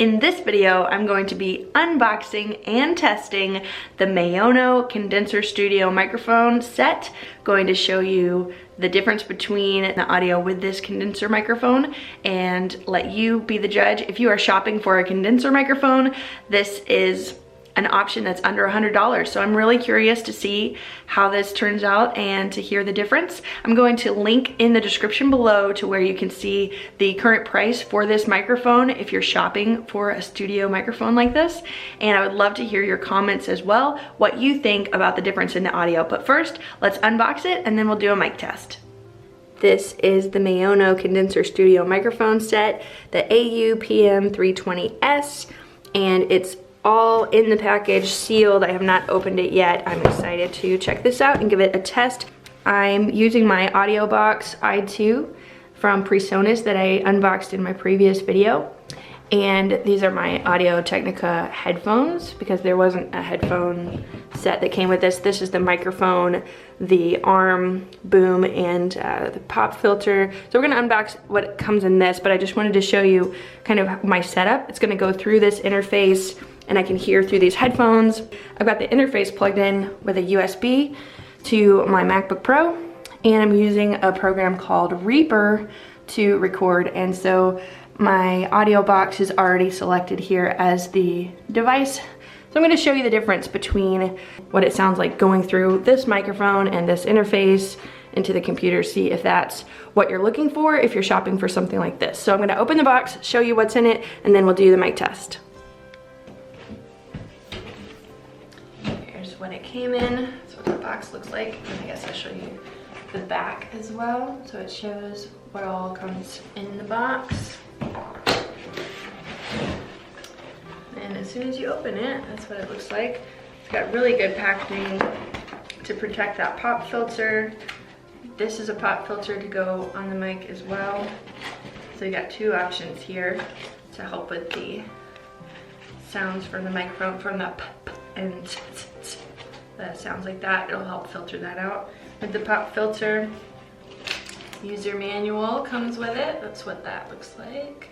In this video, I'm going to be unboxing and testing the MAONO Condenser Studio microphone set. Going to show you the difference between the audio with this condenser microphone and let you be the judge. If you are shopping for a condenser microphone, this is an option that's under $100. So I'm really curious to see how this turns out and to hear the difference. I'm going to link in the description below to where you can see the current price for this microphone if you're shopping for a studio microphone like this. And I would love to hear your comments as well, what you think about the difference in the audio. But first, let's unbox it and then we'll do a mic test. This is the MAONO Condenser Studio microphone set, the AU-PM320S, and it's all in the package, sealed. I have not opened it yet. I'm excited to check this out and give it a test. I'm using my Audiobooks i2 from PreSonus that I unboxed in my previous video. And these are my Audio-Technica headphones because there wasn't a headphone set that came with this. This is the microphone, the arm, boom, and the pop filter. So we're gonna unbox what comes in this, but I just wanted to show you kind of my setup. It's gonna go through this interface and I can hear through these headphones. I've got the interface plugged in with a USB to my MacBook Pro, and I'm using a program called Reaper to record. And so my audio box is already selected here as the device. So I'm going to show you the difference between what it sounds like going through this microphone and this interface into the computer, see if that's what you're looking for if you're shopping for something like this. So I'm going to open the box, show you what's in it, and then we'll do the mic test. Here's what it came in. That's what the box looks like. And I guess I'll show you the back as well. So it shows what all comes in the box. And as soon as you open it, that's what it looks like. It's got really good packaging to protect that pop filter. This is a pop filter to go on the mic as well. So you got two options here to help with the sounds from the microphone, from the p and the sounds like that. It'll help filter that out. With the pop filter, user manual comes with it. That's what that looks like.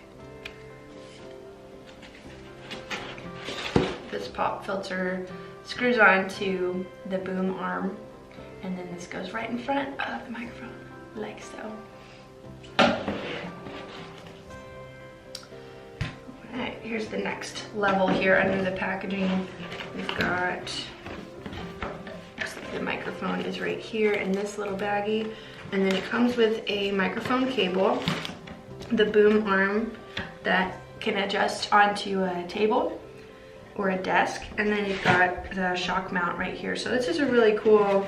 This pop filter screws on to the boom arm, and then this goes right in front of the microphone, like so. Alright, here's the next level here under the packaging. We've got, looks like the microphone is right here in this little baggie, and then it comes with a microphone cable, the boom arm that can adjust onto a table or a desk, and then you've got the shock mount right here. So this is a really cool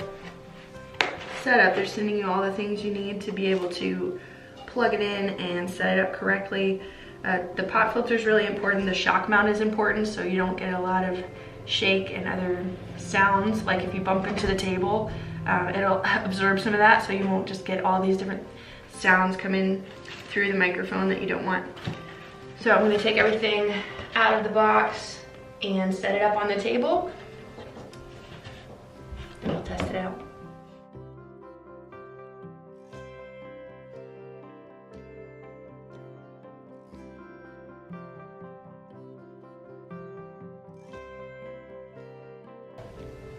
setup. They're sending you all the things you need to be able to plug it in and set it up correctly. The pop filter is really important. The shock mount is important so you don't get a lot of shake and other sounds. Like if you bump into the table, it'll absorb some of that, so you won't just get all these different sounds coming through the microphone that you don't want. So I'm going to take everything out of the box and set it up on the table, and we'll test it out.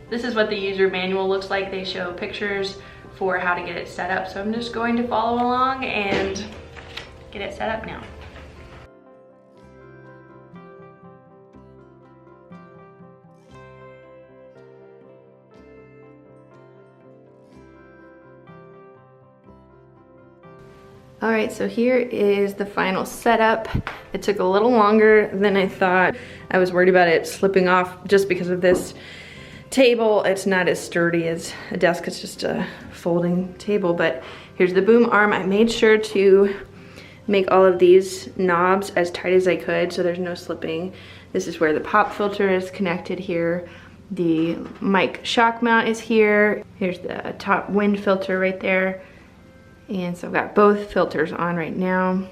This is what the user manual looks like. They show pictures for how to get it set up, so I'm just going to follow along and get it set up now. All right, so here is the final setup. It took a little longer than I thought. I was worried about it slipping off just because of this table. It's not as sturdy as a desk, it's just a folding table, but here's the boom arm. I made sure to make all of these knobs as tight as I could so there's no slipping. This is where the pop filter is connected here. The mic shock mount is here. Here's the top wind filter right there. And so I've got both filters on right now.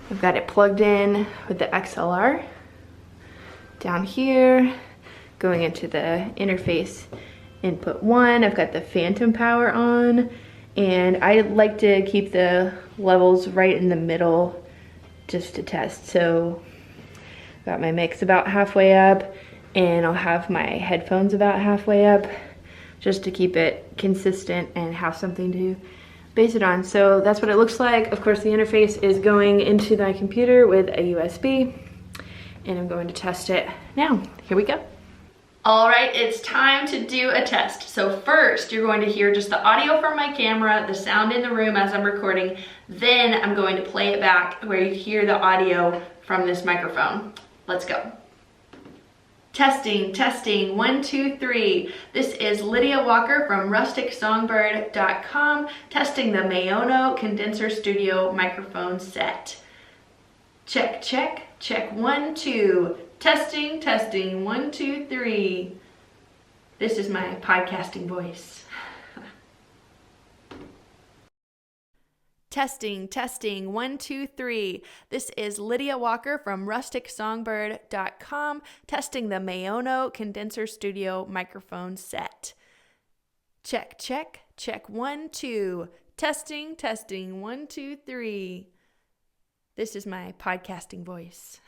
I've got it plugged in with the XLR down here, going into the interface input 1. I've got the phantom power on, and I like to keep the levels right in the middle just to test. So got my mix about halfway up, and I'll have my headphones about halfway up just to keep it consistent and have something to base it on. So that's what it looks like. Of course, the interface is going into my computer with a USB, and I'm going to test it now. Here we go. All right, it's time to do a test. So first, you're going to hear just the audio from my camera, the sound in the room as I'm recording. Then I'm going to play it back where you hear the audio from this microphone. Let's go. Testing, testing, 1, 2, 3. This is Lydia Walker from rusticsongbird.com, testing the MAONO Condenser Studio microphone set. Check, check, check, 1, 2. Testing, testing, 1, 2, 3. This is my podcasting voice. Testing, testing, 1, 2, 3. This is Lydia Walker from rusticsongbird.com, testing the MAONO Condenser Studio microphone set. Check, check, check, 1, 2. Testing, testing, 1, 2, 3. This is my podcasting voice.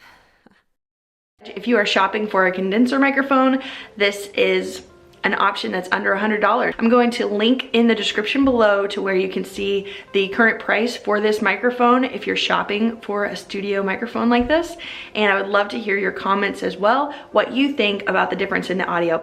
If you are shopping for a condenser microphone, this is an option that's under $100. I'm going to link in the description below to where you can see the current price for this microphone if you're shopping for a studio microphone like this. And I would love to hear your comments as well, what you think about the difference in the audio.